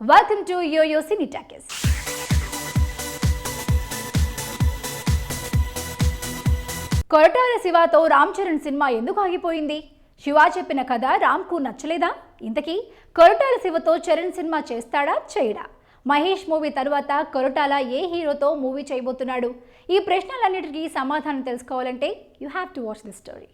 Welcome to Yo-Yo Cinetakis. Koratala శివతో రామ్ చరణ్ సినిమా ఎందుకు ఆగిపోయింది? శివ చెప్పిన కథ రామ్కు నచ్చలేదా? ఇంతకీ కొరటాల శివతో చరణ్ సినిమా చేస్తాడా చేయడా? మహేష్ మూవీ తర్వాత కొరటాల ఏ హీరోతో మూవీ చేయబోతున్నాడు? ఈ ప్రశ్నలన్నిటికీ సమాధానం తెలుసుకోవాలంటే you have to watch this story.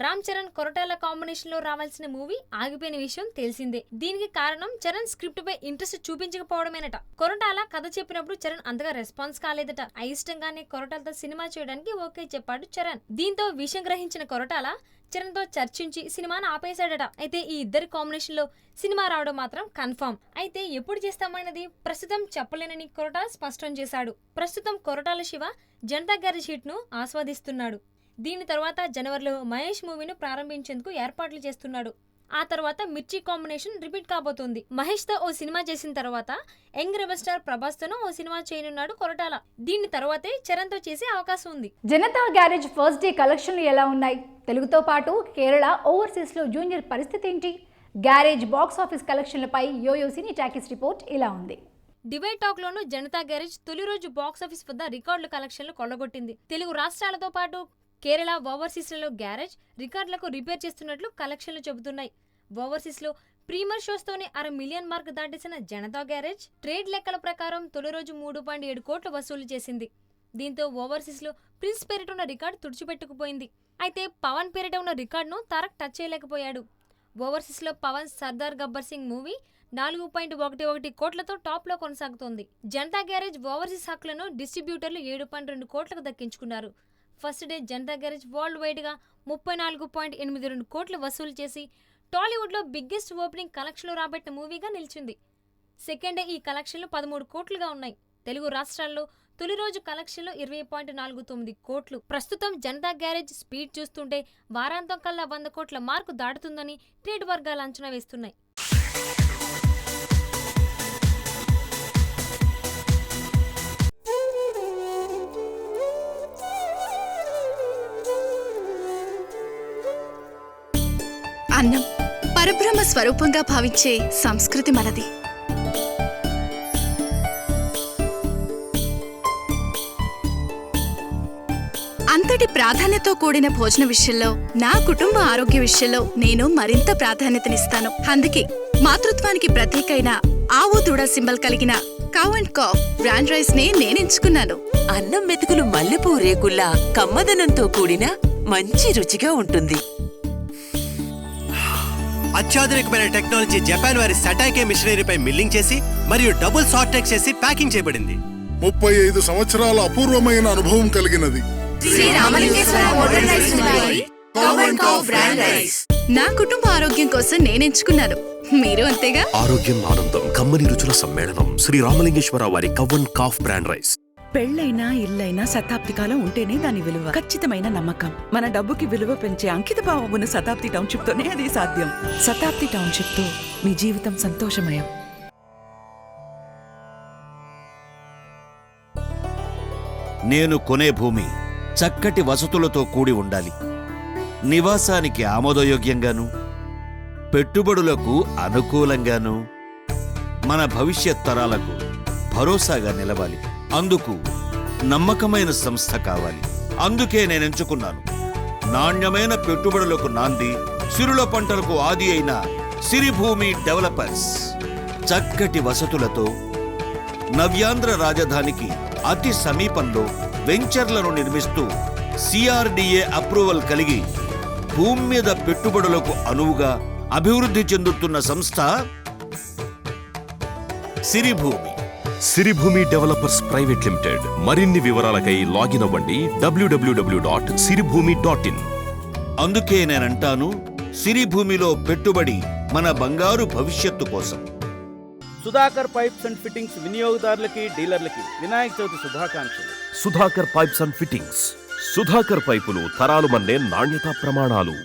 Ram Charan Koratala combination లో రావాల్సిన మూవీ ఆగిపోయిన విషయం తెలిసిందే. దీనికి కారణం చరణ్ స్క్రిప్ట్ పై ఇంట్రెస్ట్ చూపించకపోవడమేనట. కొరటాల కథ చెప్పినప్పుడు చరణ్ అంతగా రెస్పాన్స్ కాలేదట. అయిష్టంగానే కొరటాలతో సినిమా చేయడానికి ఓకే చెప్పాడు చరణ్. దీంతో విషయం గ్రహించిన కొరటాల చరణ్ తో చర్చించి సినిమాను ఆపేశాడట. అయితే ఈ ఇద్దరి కాంబినేషన్ లో సినిమా రావడం మాత్రం కన్ఫర్మ్. అయితే ఎప్పుడు చేస్తామన్నది ప్రస్తుతం చెప్పలేనని కొరటాల స్పష్టం చేశాడు. ప్రస్తుతం కొరటాల శివ జనతా గ్యారేజ్ హిట్ ను ఆస్వాదిస్తున్నాడు. దీని తర్వాత జనవరిలో మహేష్ మూవీని ప్రారంభించేందుకు ఏర్పాట్లు చేస్తున్నాడు. ఆ తర్వాత మిర్చి కాంబినేషన్ రిపీట్ కాబోతోంది. మహేష్ తో ఓ సినిమా చేసిన తర్వాత యంగ్ రెబల్ స్టార్ ప్రభాస్ తోనూ ఓ సినిమా చేయనున్నాడు కొరటాల. దీని తర్వాతే చరణ్ తో చేసే అవకాశం ఉంది. జనతా గ్యారేజ్ ఫస్ట్ డే కలెక్షన్లు ఎలా ఉన్నాయి? తెలుగుతో పాటు కేరళ, ఓవర్సీస్ లో జూనియర్ పరిస్థితి ఏంటి? గ్యారేజ్ బాక్స్ ఆఫీస్ కలెక్షన్లపై యోయో సినీటాకిస్ రిపోర్ట్ ఇలా ఉంది. డివైడ్ టాక్ లోను జనతా గ్యారేజ్ తొలి రోజు బాక్స్ ఆఫీస్ వద్ద రికార్డుల కలెక్షన్లు కొల్లగొట్టింది. తెలుగు రాష్ట్రాలతో పాటు కేరళ, ఓవర్సీస్లలో గ్యారేజ్ రికార్డులకు రిపేర్ చేస్తున్నట్లు కలెక్షన్లు చెబుతున్నాయి. ఓవర్సీస్లో ప్రీమియర్ షోస్తోనే 500,000 మార్క్ దాటేసిన జనతా గ్యారేజ్ ట్రేడ్ లెక్కల ప్రకారం తొలి రోజు 3.7 కోట్లు వసూలు చేసింది. దీంతో ఓవర్సీస్లో ప్రిన్స్ పేరిట ఉన్న రికార్డు తుడిచిపెట్టుకుపోయింది. అయితే పవన్ పేరిట ఉన్న రికార్డును తారక్ టచ్ చేయలేకపోయాడు. ఓవర్సీస్లో పవన్ సర్దార్ గబ్బర్ సింగ్ మూవీ 4.11 కోట్లతో టాప్లో కొనసాగుతోంది. జనతా గ్యారేజ్ ఓవర్సీస్ హక్కులను డిస్ట్రిబ్యూటర్లు 7.2 కోట్లకు దక్కించుకున్నారు. First day Janatha garage world wide గా 34.82 కోట్లు వసూలు చేసి టాలీవుడ్ లో బిగ్గెస్ట్ ఓపెనింగ్ కలెక్షన్లు రాబట్టిన మూవీగా నిలిచింది. సెకండ్ డే ఈ కలెక్షన్లు 13 కోట్లుగా ఉన్నాయి. తెలుగు రాష్ట్రాల్లో తొలి రోజు కలెక్షన్లు 20.49 కోట్లు. ప్రస్తుతం జనతా గ్యారేజ్ స్పీడ్ చూస్తుంటే వారాంతం కల్లా 100 కోట్ల మార్కు దాటుతుందని ట్రేడ్ వర్గాలు అంచనా వేస్తున్నాయి. అన్నం పరబ్రహ్మ స్వరూపంగా భావించే సంస్కృతి మనది. అంతటి ప్రాధాన్యతతో కూడిన భోజన విషయంలో, నా కుటుంబ ఆరోగ్య విషయంలో నేను మరింత ప్రాధాన్యతనిస్తాను. అందుకే మాతృత్వానికి ప్రతీకైన ఆవు దూడ సింబల్ కలిగిన cow and calf brand rice నే నేనెంచుకున్నాను. అన్నం మెతుకులు మల్లెపూ రేకుల్లా కమ్మదనంతో కూడిన మంచి రుచిగా ఉంటుంది. అత్యాధునికమైన టెక్నాలజీ జపాన్ వారి సటాకే మిషనరీపై మిల్లింగ్ చేసి మరియు డబుల్ సార్టెక్ చేసి ప్యాకింగ్ చేయబడింది. 35 సంవత్సరాల అపూర్వమైన అనుభవం కలిగినది. నా కుటుంబ ఆరోగ్యం కోసం నేనెంచుకున్నాను. మీరు అంతేగా? ఆరోగ్యం ఆనందం కమ్మని రుచుల సమ్మేళనం శ్రీ రామలింగేశ్వర వారి కవన్ కాఫ్ బ్రాండ్ రైస్. పెళ్ళైనా ఇల్లైనా శతాబ్ది కాలం ఉంటేనే దాని విలువ. ఖచ్చితమైన నమ్మకం. మన డబ్బుకి విలువ పెంచే అంకిత భావం ఉన్న శతాబ్ది టౌన్షిప్ తోనే అది సాధ్యం. శతాబ్ది టౌన్షిప్ తో మీ జీవితం సంతోషమయం. నేను కొనే భూమి చక్కటి వసతులతో కూడి ఉండాలి. నివాసానికి ఆమోదయోగ్యంగాను, పెట్టుబడులకు అనుకూలంగాను, మన భవిష్యత్ తరాలకు భరోసాగా నిలవాలి. అందుకు నమ్మకమైన సంస్థ కావాలి. అందుకే నేనెంచుకున్నాను నాణ్యమైన పెట్టుబడులకు నాంది, సిరుల పంటలకు ఆది అయిన సిరిభూమి డెవలపర్స్. చక్కటి వసతులతో నవ్యాంధ్ర రాజధానికి అతి సమీపంలో వెంచర్లను నిర్మిస్తూ సిఆర్డిఏ అప్రూవల్ కలిగి భూమి మీద పెట్టుబడులకు అనువుగా అభివృద్ధి చెందుతున్న సంస్థ సిరిభూమి. సిరిభూమి డెవలపర్స్ ప్రైవేట్ లిమిటెడ్. మరిన్ని వివరాలకై లాగిన్ అవ్వండి www.siribhumi.in. అందుకే నేనంటాను సిరిభూమిలో పెట్టుబడి మన బంగారు భవిష్యత్తు కోసం. సుధాకర్ పైప్స్ అండ్ ఫిట్టింగ్స్ వినియోగదారులకి, డీలర్లకి వినాయక చవితి శుభాకాంక్షలు. Sudhakar pipes and fittings. Sudhakar పైపులు తరాలు మన్నే నాణ్యతా ప్రమాణాలు.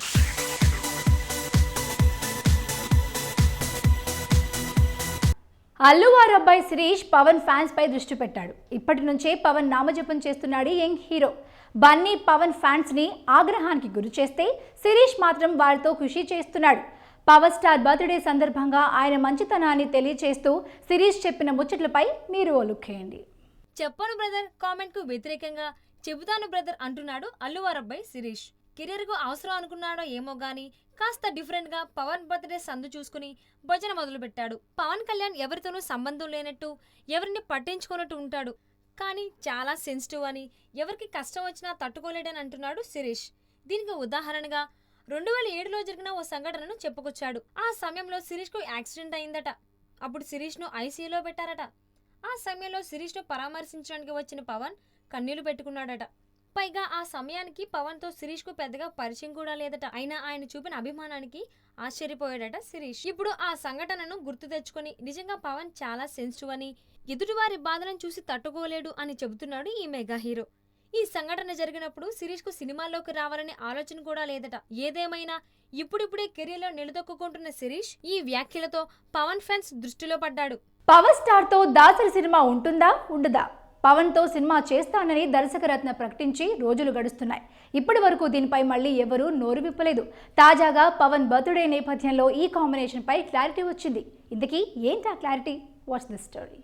అల్లువారు అబ్బాయి శిరీష్ పవన్ ఫ్యాన్స్ పై దృష్టి పెట్టాడు. ఇప్పటి నుంచే పవన్ నామజపం చేస్తున్నాడు young hero. Bunny Pawan fans ని ఆగ్రహానికి గురి చేస్తే శిరీష్ మాత్రం వారితో ఖుషి చేస్తున్నాడు. పవర్ స్టార్ బర్త్డే సందర్భంగా ఆయన మంచితనాన్ని తెలియచేస్తూ శిరీష్ చెప్పిన ముచ్చట్లపై మీరు ఓ లుక్ వేయండి. చెప్పను బ్రదర్ కామెంట్ కు వ్యతిరేకంగా చెబుతాను బ్రదర్ అంటున్నాడు అల్లువారబ్బాయి శిరీష్. కెరీర్ కు అవసరం అనుకున్నాడో ఏమో గానీ కాస్త డిఫరెంట్ గా పవన్ బర్త్డే సందు చూసుకుని భజన మొదలు పెట్టాడు. పవన్ కళ్యాణ్ ఎవరితోనూ సంబంధం లేనట్టు, ఎవరిని పట్టించుకున్నట్టు ఉంటాడు. కానీ చాలా సెన్సిటివ్ అని, ఎవరికి కష్టం వచ్చినా తట్టుకోలేడని అంటున్నాడు శిరీష్. దీనికి ఉదాహరణగా 2007లో జరిగిన ఓ సంఘటనను చెప్పుకొచ్చాడు. ఆ సమయంలో శిరీష్ కు యాక్సిడెంట్ అయిందట. అప్పుడు శిరీష్ ను ఐసీయూలో పెట్టారట. ఆ సమయంలో శిరీష్ ను పరామర్శించడానికి వచ్చిన పవన్ కన్నీళ్లు పెట్టుకున్నాడట. పైగా ఆ సమయానికి పవన్ తో శిరీష్ కు పెద్దగా పరిచయం కూడా లేదట. అయినా ఆయన చూపిన అభిమానానికి ఆశ్చర్యపోయాడట శిరీష్. ఇప్పుడు ఆ సంఘటనను గుర్తు తెచ్చుకొని నిజంగా పవన్ చాలా సెన్సిటివ్ అని, ఎదుటివారి బాధలను చూసి తట్టుకోలేడు అని చెబుతున్నాడు ఈ మెగా హీరో. ఈ సంఘటన జరిగినప్పుడు శిరీష్ కు సినిమాల్లోకి రావాలనే ఆలోచన కూడా లేదట. ఏదేమైనా ఇప్పుడిప్పుడే కెరీర్ లో నిలదొక్కుంటున్న శిరీష్ ఈ వ్యాఖ్యలతో పవన్ ఫ్యాన్స్ దృష్టిలో పడ్డాడు. పవర్ స్టార్ తో దాసరి సినిమా ఉంటుందా ఉండదా? పవన్ తో సినిమా చేస్తానని దర్శకరత్న ప్రకటించి రోజులు గడుస్తున్నాయి. ఇప్పటి వరకు దీనిపై మళ్ళీ ఎవరూ నోరు విప్పలేదు. తాజాగా పవన్ బర్త్డే నేపథ్యంలో ఈ కాంబినేషన్ పై క్లారిటీ వచ్చింది. ఇంతకీ ఏంటా క్లారిటీ? What's this story?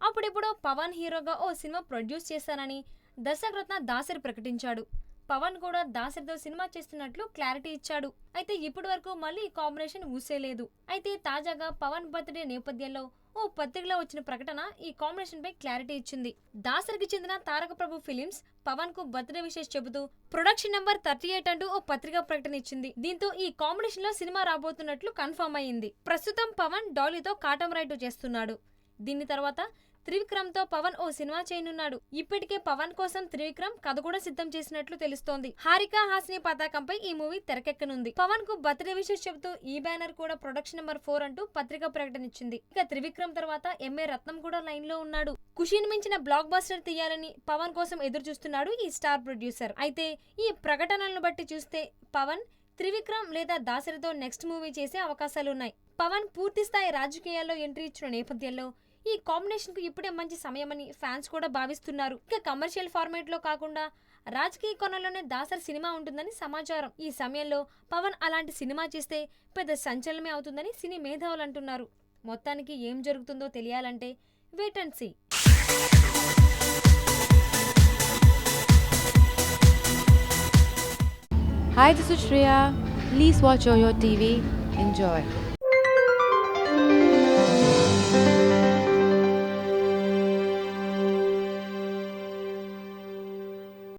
అప్పుడిప్పుడు పవన్ హీరోగా ఓ సినిమా ప్రొడ్యూస్ చేశానని దర్శకరత్న దాసరి ప్రకటించాడు. పవన్ కూడా దాసరితో సినిమా చేస్తున్నట్లు క్లారిటీ ఇచ్చాడు. అయితే ఇప్పటి వరకు మళ్ళీ ఈ కాంబినేషన్ ఊసేలేదు. అయితే తాజాగా పవన్ బర్త్డే నేపథ్యంలో ఓ పత్రికలో వచ్చిన ప్రకటన ఈ కాంబినేషన్ పై క్లారిటీ ఇచ్చింది. దాసరికి చెందిన తారక ప్రభు ఫిలిమ్స్ పవన్ కు బర్త్డే విషెస్ చెబుతూ ప్రొడక్షన్ నెంబర్ 38 అంటూ ఓ పత్రికా ప్రకటన ఇచ్చింది. దీంతో ఈ కాంబినేషన్ లో సినిమా రాబోతున్నట్లు కన్ఫర్మ్ అయ్యింది. ప్రస్తుతం పవన్ డాలీతో కాటం రైటు చేస్తున్నాడు. దీని తర్వాత త్రివిక్రమ్ తో పవన్ ఓ సినిమా చేయనున్నాడు. ఇప్పటికే పవన్ కోసం త్రివిక్రమ్ కథ కూడా సిద్ధం చేసినట్లు తెలుస్తోంది. హారిక హాసిని పతాకంపై ఈ మూవీ తెరకెక్కనుంది. పవన్ కు బర్త్డే విషెస్ చెబుతూ ఈ బ్యానర్ కూడా ప్రొడక్షన్ నెంబర్ 4 అంటూ పత్రిక ప్రకటన ఇచ్చింది. ఇక త్రివిక్రమ్ తర్వాత ఎంఏ రత్నం కూడా లైన్ లో ఉన్నాడు. ఖుషీని మించిన బ్లాక్ బస్టర్ తీయాలని పవన్ కోసం ఎదురు చూస్తున్నాడు ఈ స్టార్ ప్రొడ్యూసర్. అయితే ఈ ప్రకటనలను బట్టి చూస్తే పవన్ త్రివిక్రమ్ లేదా దాసరితో నెక్స్ట్ మూవీ చేసే అవకాశాలున్నాయి. పవన్ పూర్తి స్థాయి రాజకీయాల్లో ఎంట్రీ ఇచ్చిన నేపథ్యంలో ఈ కాంబినేషన్ కు ఇప్పుడే మంచి సమయమని ఫ్యాన్స్ కూడా భావిస్తున్నారు. ఇక కమర్షియల్ ఫార్మేట్ లో కాకుండా రాజకీయ కోణంలోనే దాసరి సినిమా ఉంటుందని సమాచారం. ఈ సమయంలో పవన్ అలాంటి సినిమా చేస్తే పెద్ద సంచలనమే అవుతుందని సినీ మేధావులు అంటున్నారు. మొత్తానికి ఏం జరుగుతుందో తెలియాలంటే wait and see. Hi, this is Shreya. Please watch Yoyo TV. Enjoy.